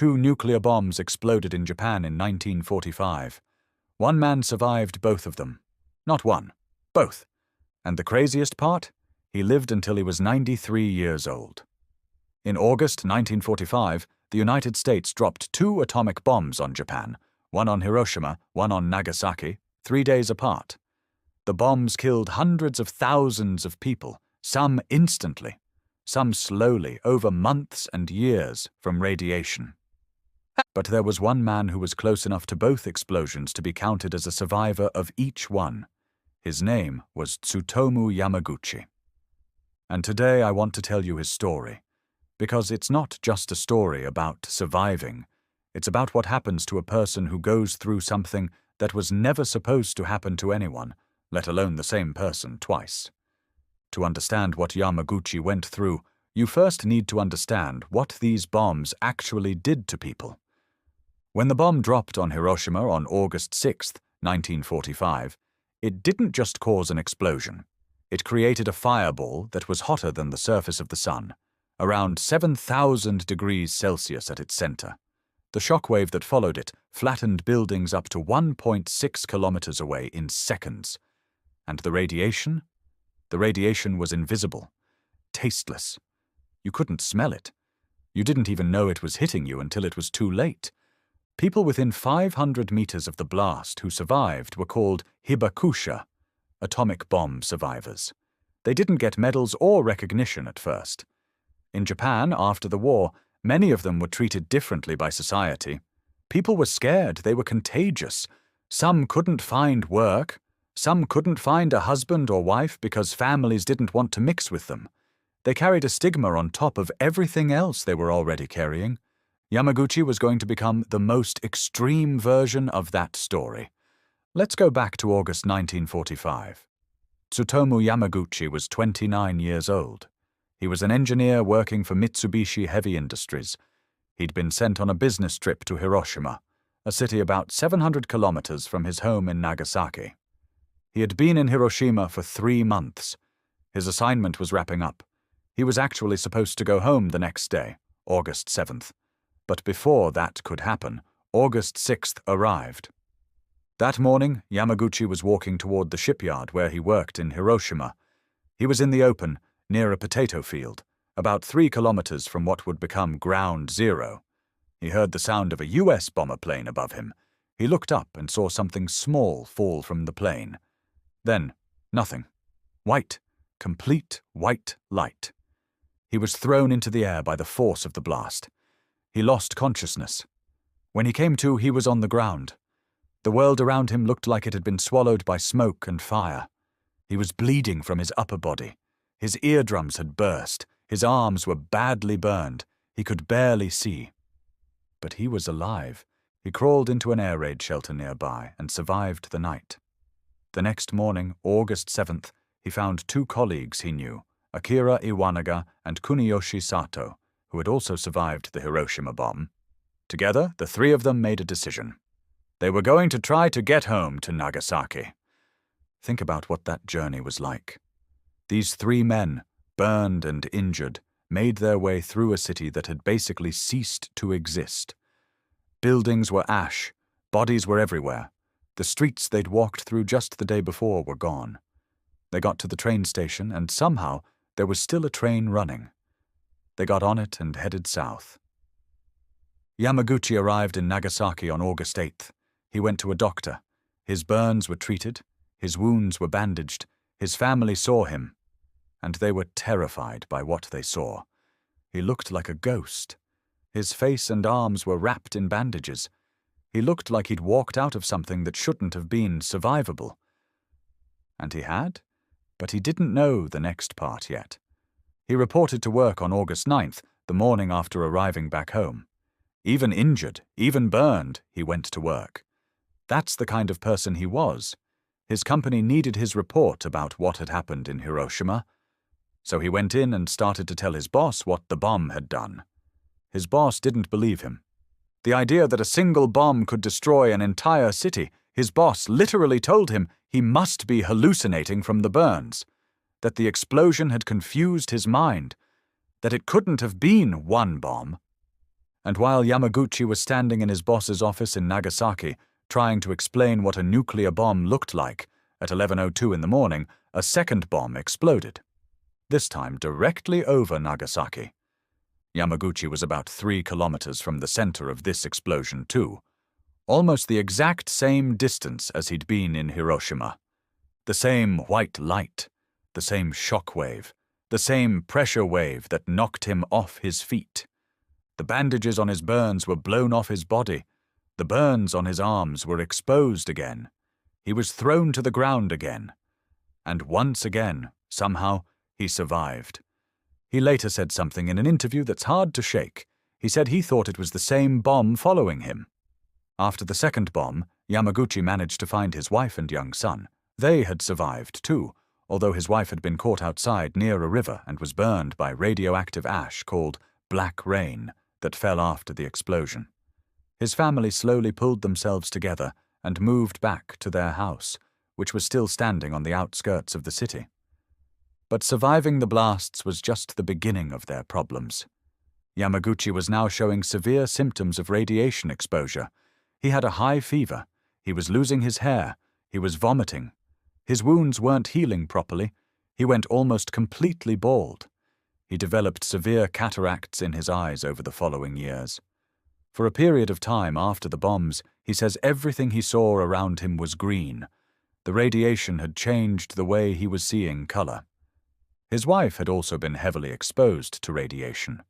Two nuclear bombs exploded in Japan in 1945. One man survived both of them. Not one, both. And the craziest part? He lived until he was 93 years old. In August 1945, the United States dropped two atomic bombs on Japan, one on Hiroshima, one on Nagasaki, 3 days apart. The bombs killed hundreds of thousands of people, some instantly, some slowly, over months and years from radiation. But there was one man who was close enough to both explosions to be counted as a survivor of each one. His name was Tsutomu Yamaguchi. And today I want to tell you his story, because it's not just a story about surviving. It's about what happens to a person who goes through something that was never supposed to happen to anyone, let alone the same person twice. To understand what Yamaguchi went through, you first need to understand what these bombs actually did to people. When the bomb dropped on Hiroshima on August 6, 1945, it didn't just cause an explosion. It created a fireball that was hotter than the surface of the sun, around 7,000 degrees Celsius at its center. The shockwave that followed it flattened buildings up to 1.6 kilometers away in seconds. And the radiation? The radiation was invisible, tasteless. You couldn't smell it. You didn't even know it was hitting you until it was too late. People within 500 meters of the blast who survived were called hibakusha, atomic bomb survivors. They didn't get medals or recognition at first. In Japan, after the war, many of them were treated differently by society. People were scared, they were contagious. Some couldn't find work. Some couldn't find a husband or wife because families didn't want to mix with them. They carried a stigma on top of everything else they were already carrying. Yamaguchi was going to become the most extreme version of that story. Let's go back to August 1945. Tsutomu Yamaguchi was 29 years old. He was an engineer working for Mitsubishi Heavy Industries. He'd been sent on a business trip to Hiroshima, a city about 700 kilometers from his home in Nagasaki. He had been in Hiroshima for 3 months. His assignment was wrapping up. He was actually supposed to go home the next day, August 7th. But before that could happen, August 6th arrived. That morning, Yamaguchi was walking toward the shipyard where he worked in Hiroshima. He was in the open, near a potato field, about 3 kilometers from what would become Ground Zero. He heard the sound of a US bomber plane above him. He looked up and saw something small fall from the plane. Then, nothing. White, complete white light. He was thrown into the air by the force of the blast. He lost consciousness. When he came to, he was on the ground. The world around him looked like it had been swallowed by smoke and fire. He was bleeding from his upper body. His eardrums had burst. His arms were badly burned. He could barely see. But he was alive. He crawled into an air raid shelter nearby and survived the night. The next morning, August 7th, he found 2 colleagues he knew, Akira Iwanaga and Kuniyoshi Sato, who had also survived the Hiroshima bomb. Together, the 3 of them made a decision. They were going to try to get home to Nagasaki. Think about what that journey was like. These 3 men, burned and injured, made their way through a city that had basically ceased to exist. Buildings were ash, bodies were everywhere. The streets they'd walked through just the day before were gone. They got to the train station, and somehow there was still a train running. They got on it and headed south. Yamaguchi arrived in Nagasaki on August 8th. He went to a doctor. His burns were treated. His wounds were bandaged. His family saw him, and they were terrified by what they saw. He looked like a ghost. His face and arms were wrapped in bandages. He looked like he'd walked out of something that shouldn't have been survivable. And he had, but he didn't know the next part yet. He reported to work on August 9th, the morning after arriving back home. Even injured, even burned, he went to work. That's the kind of person he was. His company needed his report about what had happened in Hiroshima. So he went in and started to tell his boss what the bomb had done. His boss didn't believe him. The idea that a single bomb could destroy an entire city, his boss literally told him he must be hallucinating from the burns, that the explosion had confused his mind, that it couldn't have been one bomb. And while Yamaguchi was standing in his boss's office in Nagasaki, trying to explain what a nuclear bomb looked like, at 11:02 in the morning, a second bomb exploded. This time directly over Nagasaki. Yamaguchi was about 3 kilometers from the center of this explosion too. Almost the exact same distance as he'd been in Hiroshima. The same white light, the same shock wave, the same pressure wave that knocked him off his feet. The bandages on his burns were blown off his body. The burns on his arms were exposed again. He was thrown to the ground again. And once again, somehow, he survived. He later said something in an interview that's hard to shake. He said he thought it was the same bomb following him. After the second bomb, Yamaguchi managed to find his wife and young son. They had survived too, although his wife had been caught outside near a river and was burned by radioactive ash called black rain that fell after the explosion. His family slowly pulled themselves together and moved back to their house, which was still standing on the outskirts of the city. But surviving the blasts was just the beginning of their problems. Yamaguchi was now showing severe symptoms of radiation exposure. He had a high fever, he was losing his hair, he was vomiting. His wounds weren't healing properly, he went almost completely bald. He developed severe cataracts in his eyes over the following years. For a period of time after the bombs, he says everything he saw around him was green. The radiation had changed the way he was seeing color. His wife had also been heavily exposed to radiation.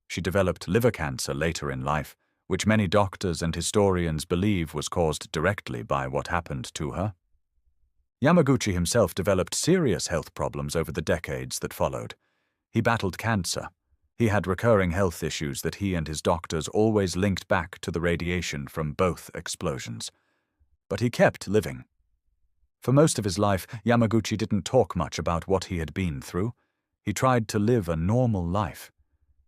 She developed liver cancer later in life, which many doctors and historians believe was caused directly by what happened to her. Yamaguchi himself developed serious health problems over the decades that followed. He battled cancer. He had recurring health issues that he and his doctors always linked back to the radiation from both explosions. But he kept living. For most of his life, Yamaguchi didn't talk much about what he had been through. He tried to live a normal life.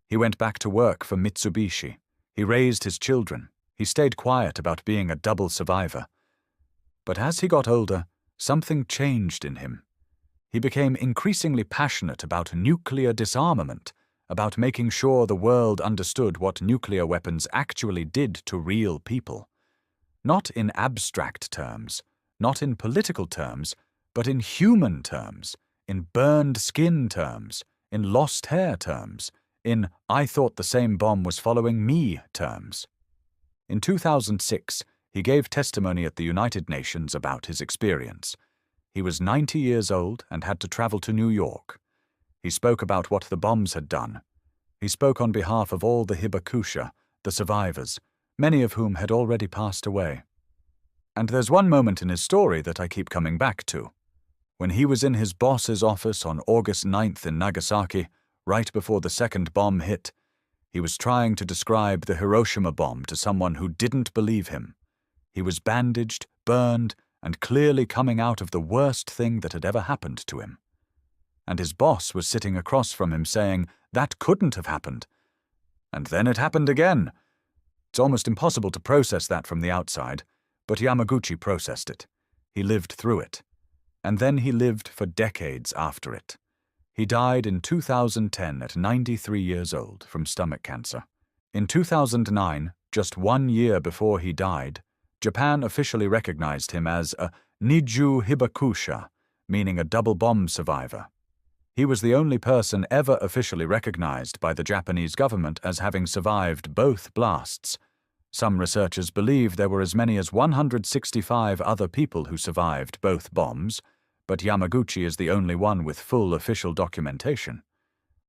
He went back to work for Mitsubishi. He raised his children. He stayed quiet about being a double survivor. But as he got older, something changed in him. He became increasingly passionate about nuclear disarmament, about making sure the world understood what nuclear weapons actually did to real people. Not in abstract terms, not in political terms, but in human terms, in burned skin terms, in lost hair terms, in "I thought the same bomb was following me" terms. In 2006, he gave testimony at the United Nations about his experience. He was 90 years old and had to travel to New York. He spoke about what the bombs had done. He spoke on behalf of all the hibakusha, the survivors, many of whom had already passed away. And there's one moment in his story that I keep coming back to. When he was in his boss's office on August 9th in Nagasaki, right before the second bomb hit, he was trying to describe the Hiroshima bomb to someone who didn't believe him. He was bandaged, burned, and clearly coming out of the worst thing that had ever happened to him. And his boss was sitting across from him saying, "That couldn't have happened." And then it happened again. It's almost impossible to process that from the outside, but Yamaguchi processed it. He lived through it. And then he lived for decades after it. He died in 2010 at 93 years old from stomach cancer. In 2009, just 1 year before he died, Japan officially recognized him as a Niju Hibakusha, meaning a double bomb survivor. He was the only person ever officially recognized by the Japanese government as having survived both blasts. Some researchers believe there were as many as 165 other people who survived both bombs, but Yamaguchi is the only one with full official documentation.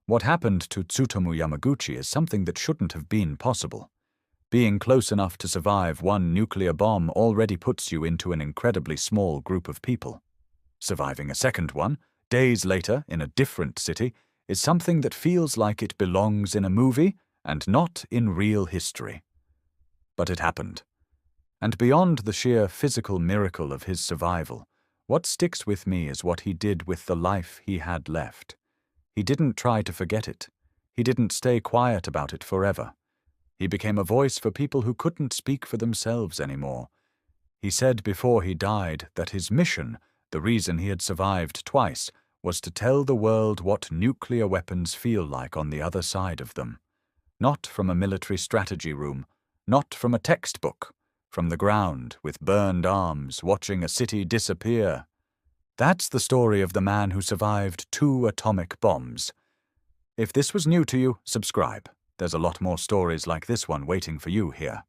What happened to Tsutomu Yamaguchi is something that shouldn't have been possible. Being close enough to survive one nuclear bomb already puts you into an incredibly small group of people. Surviving a second one, days later in a different city, is something that feels like it belongs in a movie and not in real history. But it happened. And beyond the sheer physical miracle of his survival, what sticks with me is what he did with the life he had left. He didn't try to forget it. He didn't stay quiet about it forever. He became a voice for people who couldn't speak for themselves anymore. He said before he died that his mission, the reason he had survived twice, was to tell the world what nuclear weapons feel like on the other side of them. Not from a military strategy room, not from a textbook, from the ground, with burned arms, watching a city disappear. That's the story of the man who survived 2 atomic bombs. If this was new to you, subscribe. There's a lot more stories like this one waiting for you here.